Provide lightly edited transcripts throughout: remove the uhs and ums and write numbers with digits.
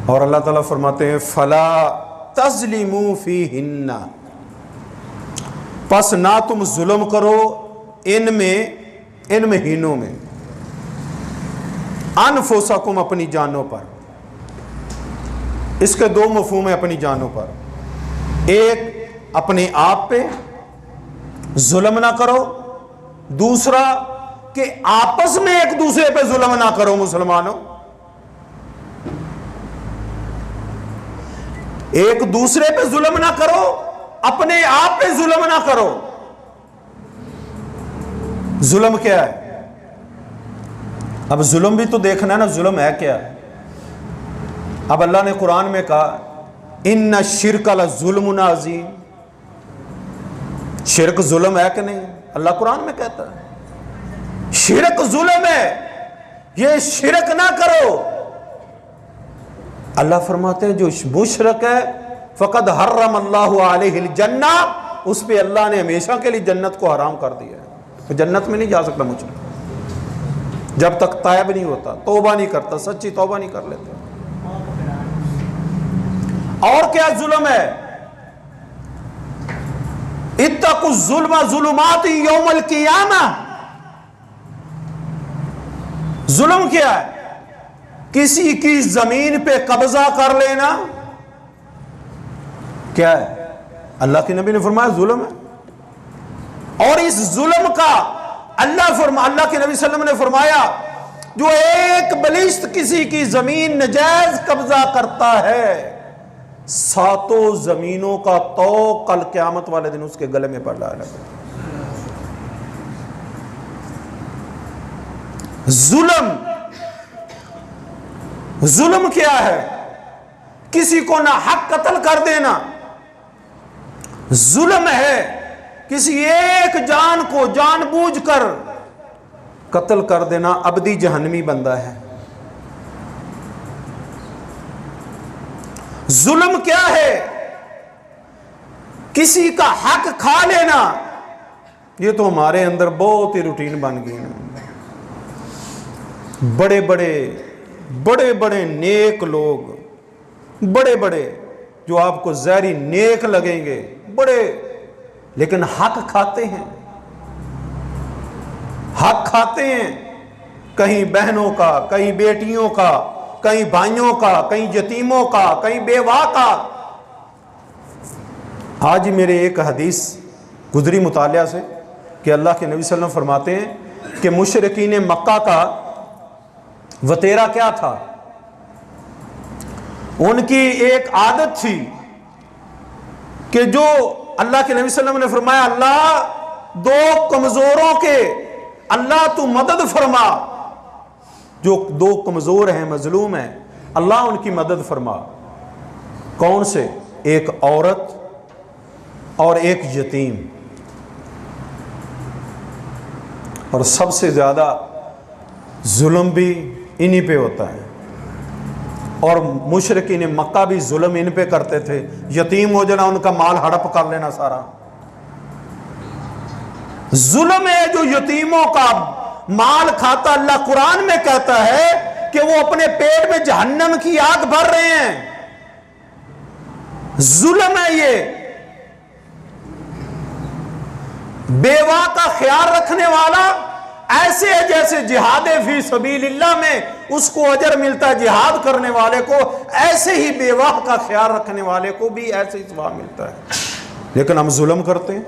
और अल्लाह ताला फरमाते हैं फला तज़लिमू फ़ीहिन्ना, बस ना तुम जुल्म करो इन महीनों में, अनफुसकुम अपनी जानों पर। इसके दो मफहूम है अपनी जानों पर, एक अपने आप पे जुल्म ना करो, दूसरा कि आपस में एक दूसरे पे जुल्म ना करो। मुसलमानों, एक दूसरे पे जुल्म ना करो, अपने आप पे जुल्म ना करो। जुल्म क्या है? अब जुल्म भी तो देखना है ना, जुल्म है क्या? अब अल्लाह ने कुरान में कहा इन्ना शिरक लज़ुल्मुन अज़ीम। शिरक जुल्म है कि नहीं? अल्लाह कुरान में कहता है शिरक जुल्म है, ये शिरक ना करो। अल्लाह फरमाते हैं जो मुशरक है फ़क़द हर्रम अल्लाहु अलैहिल जन्ना, उस पे अल्लाह ने हमेशा के लिए जन्नत को हराम कर दिया है। तो जन्नत में नहीं जा सकता मुशरक जब तक तायब नहीं होता, तौबा नहीं करता, सच्ची तौबा नहीं कर लेता। और क्या जुल्म है? इत्तक़ु ज़ुल्म ज़ुलुमाति यौमल क़ियामा। जुल्म क्या है? किसी की जमीन पे कब्जा कर लेना। क्या है? अल्लाह के नबी ने फरमाया जुल्म है। और इस जुल्म का अल्लाह के नबी सल्लल्लाहु अलैहि वसल्लम ने फरमाया जो एक बलिश्त किसी की जमीन नजायज कब्जा करता है, सातों जमीनों का तो कल क़यामत वाले दिन उसके गले में पड़ रहा है। जुल्म क्या है? किसी को ना हक कत्ल कर देना जुल्म है। किसी एक जान को जानबूझकर कत्ल कर देना अबदी जहन्नमी बंदा है। जुल्म क्या है? किसी का हक खा लेना। ये तो हमारे अंदर बहुत ही रूटीन बन गई है। बड़े बड़े नेक लोग, बड़े बड़े जो आपको ज़ाहिरी नेक लगेंगे, बड़े, लेकिन हक खाते हैं। हक खाते हैं कहीं बहनों का, कहीं बेटियों का, कहीं भाइयों का, कहीं यतीमों का, कहीं बेवा का। आज मेरे एक हदीस गुजरी मुतालिया से कि अल्लाह के नबी सल्लल्लाहु अलैहि वसल्लम फरमाते हैं कि मुशरिकीन मक्का का वतेरा क्या था? उनकी एक आदत थी कि जो अल्लाह के नबी सल्लल्लाहु अलैहि वसल्लम ने फरमाया अल्लाह दो कमजोरों के अल्लाह तू मदद फरमा, जो दो कमजोर हैं, मजलूम हैं, अल्लाह उनकी मदद फरमा। कौन से? एक औरत और एक यतीम। और सबसे ज्यादा जुल्म भी इन्हीं पे होता है। और मुशरिकीन मक्का भी जुल्म इन पे करते थे। यतीम हो जाना, उनका माल हड़प कर लेना सारा। जुल्म है जो यतीमों का माल खाता। अल्लाह कुरान में कहता है कि वो अपने पेट में जहन्नम की आग भर रहे हैं। जुल्म है ये। बेवा का ख्याल रखने वाला ऐसे है जैसे जिहाद फी सबीलिल्लाह में उसको अजर मिलता है, जिहाद करने वाले को ऐसे ही बेवा का ख्याल रखने वाले को भी ऐसे ही सवाब मिलता है। लेकिन हम जुल्म करते हैं,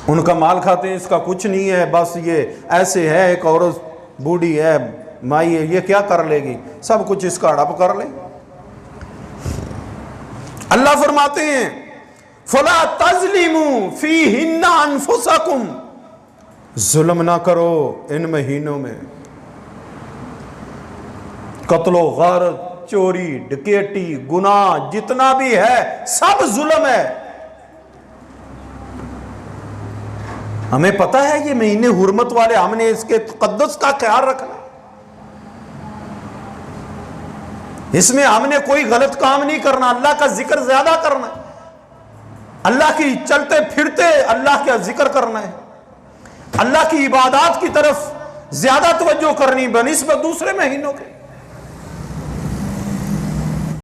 उनका माल खाते हैं, इसका कुछ नहीं है, बस ये ऐसे है, एक औरत बूढ़ी है, माई है, ये क्या कर लेगी, सब कुछ इसका हड़प कर ले। अल्लाह फरमाते हैं फला तज़लिमू फ़ीहिन्ना अनफुसकुम, जुल्म ना करो इन महीनों में। कत्लो गारत, चोरी, डकैती, गुनाह जितना भी है सब जुल्म है। हमें पता है ये महीने हुर्मत वाले, हमने इसके तक़द्दुस का ख्याल रखना। इसमें हमने कोई गलत काम नहीं करना, अल्लाह का जिक्र ज्यादा करना है, अल्लाह की चलते फिरते अल्लाह का जिक्र करना है, अल्लाह की इबादत की तरफ ज्यादा तवज्जो करनी बनिस्बत दूसरे महीनों के।